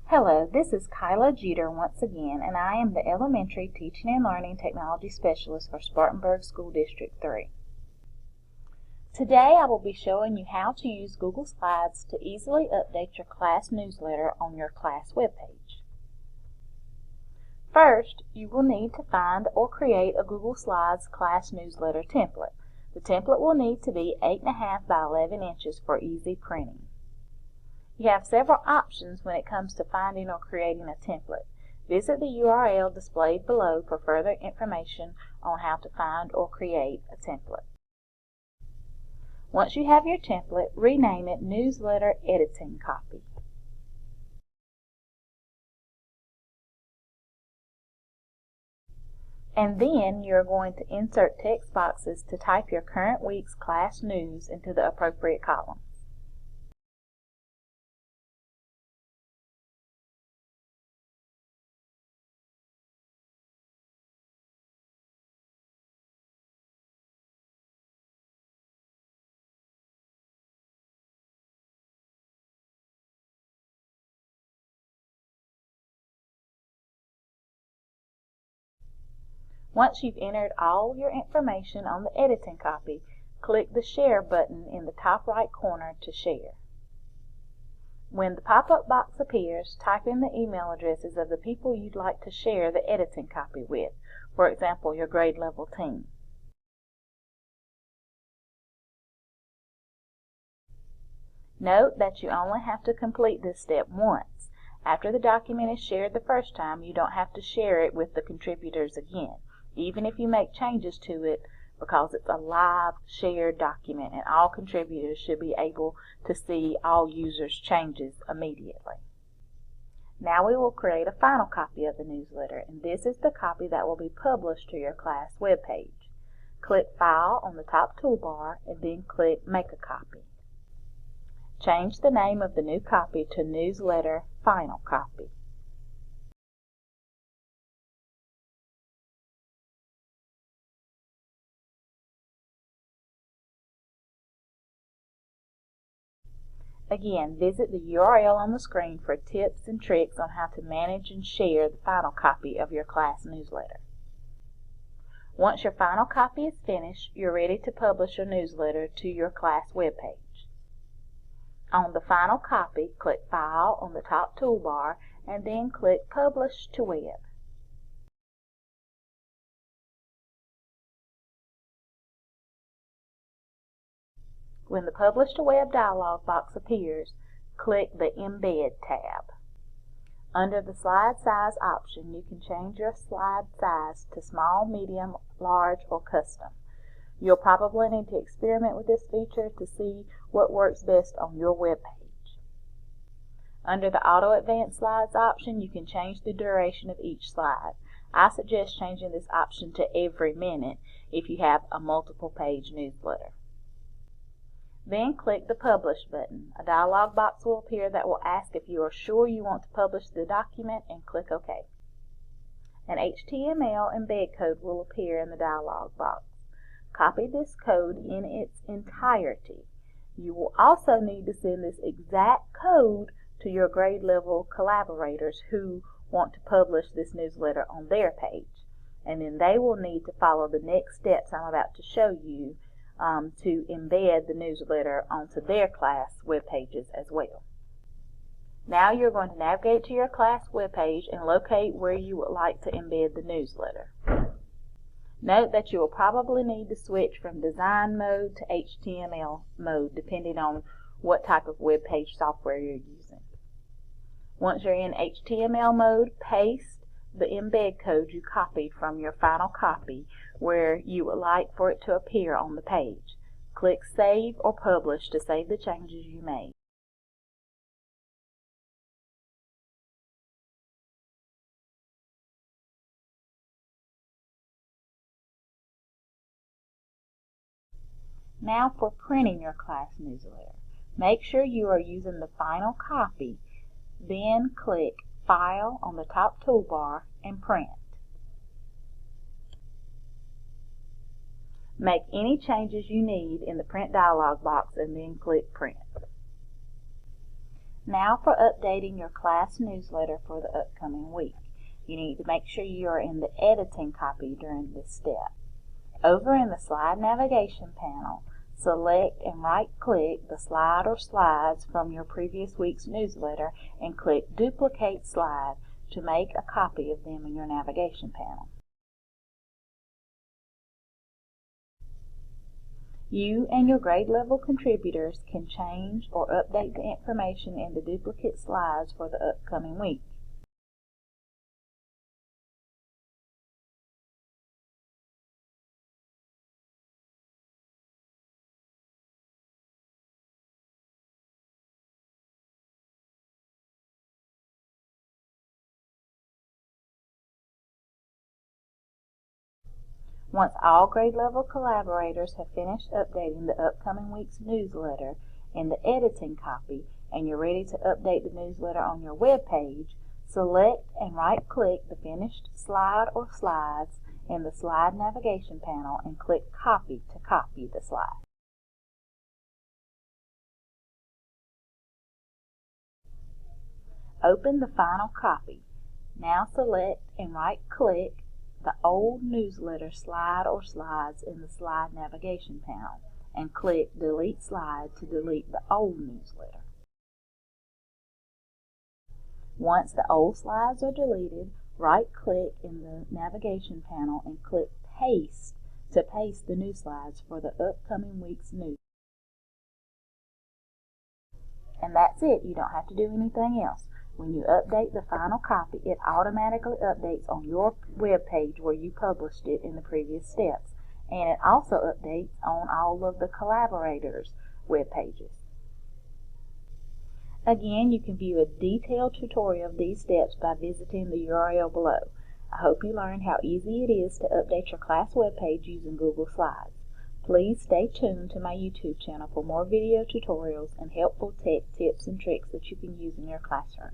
Hello, this is Kyla Jeter once again, and I am the Elementary Teaching and Learning Technology Specialist for Spartanburg School District 3. Today I will be showing you how to use Google Slides to easily update your class newsletter on your class webpage. First, you will need to find or create a Google Slides class newsletter template. The template will need to be 8.5 by 11 inches for easy printing. You have several options when it comes to finding or creating a template. Visit the URL displayed below for further information on how to find or create a template. Once you have your template, rename it Newsletter Editing Copy. And then you're going to insert text boxes to type your current week's class news into the appropriate column. Once you've entered all your information on the editing copy, click the Share button in the top right corner to share. When the pop-up box appears, type in the email addresses of the people you'd like to share the editing copy with, for example, your grade level team. Note that you only have to complete this step once. After the document is shared the first time, you don't have to share it with the contributors again, even if you make changes to it, because it's a live shared document and all contributors should be able to see all users' changes immediately. Now we will create a final copy of the newsletter, and this is the copy that will be published to your class webpage. Click File on the top toolbar and then click Make a Copy. Change the name of the new copy to Newsletter Final Copy. Again, visit the URL on the screen for tips and tricks on how to manage and share the final copy of your class newsletter. Once your final copy is finished, you're ready to publish your newsletter to your class webpage. On the final copy, click File on the top toolbar and then click Publish to Web. When the Publish to Web dialog box appears, click the Embed tab. Under the Slide Size option, you can change your slide size to small, medium, large, or custom. You'll probably need to experiment with this feature to see what works best on your web page. Under the Auto Advanced Slides option, you can change the duration of each slide. I suggest changing this option to every minute if you have a multiple page newsletter. Then click the Publish button. A dialog box will appear that will ask if you are sure you want to publish the document, and click OK. An HTML embed code will appear in the dialog box. Copy this code in its entirety. You will also need to send this exact code to your grade level collaborators who want to publish this newsletter on their page, and then they will need to follow the next steps I'm about to show you to embed the newsletter onto their class web pages as well. Now you're going to navigate to your class web page and locate where you would like to embed the newsletter. Note that you will probably need to switch from design mode to HTML mode depending on what type of web page software you're using. Once you're in HTML mode, paste the embed code you copied from your final copy where you would like for it to appear on the page. Click Save or Publish to save the changes you made. Now for printing your class newsletter. Make sure you are using the final copy, then click File on the top toolbar and Print. Make any changes you need in the Print dialog box and then click Print. Now for updating your class newsletter for the upcoming week. You need to make sure you are in the editing copy during this step. Over in the slide navigation panel, select and right-click the slide or slides from your previous week's newsletter and click Duplicate Slide to make a copy of them in your navigation panel. You and your grade level contributors can change or update the information in the duplicate slides for the upcoming week. Once all grade level collaborators have finished updating the upcoming week's newsletter in the editing copy and you're ready to update the newsletter on your web page, select and right-click the finished slide or slides in the slide navigation panel and click Copy to copy the slide. Open the final copy. Now select and right-click the old newsletter slide or slides in the slide navigation panel and click Delete Slide to delete the old newsletter. Once the old slides are deleted, right-click in the navigation panel and click Paste to paste the new slides for the upcoming week's news. And that's it. You don't have to do anything else. When you update the final copy, it automatically updates on your web page where you published it in the previous steps. And it also updates on all of the collaborators' web pages. Again, you can view a detailed tutorial of these steps by visiting the URL below. I hope you learned how easy it is to update your class web page using Google Slides. Please stay tuned to my YouTube channel for more video tutorials and helpful tech tips and tricks that you can use in your classroom.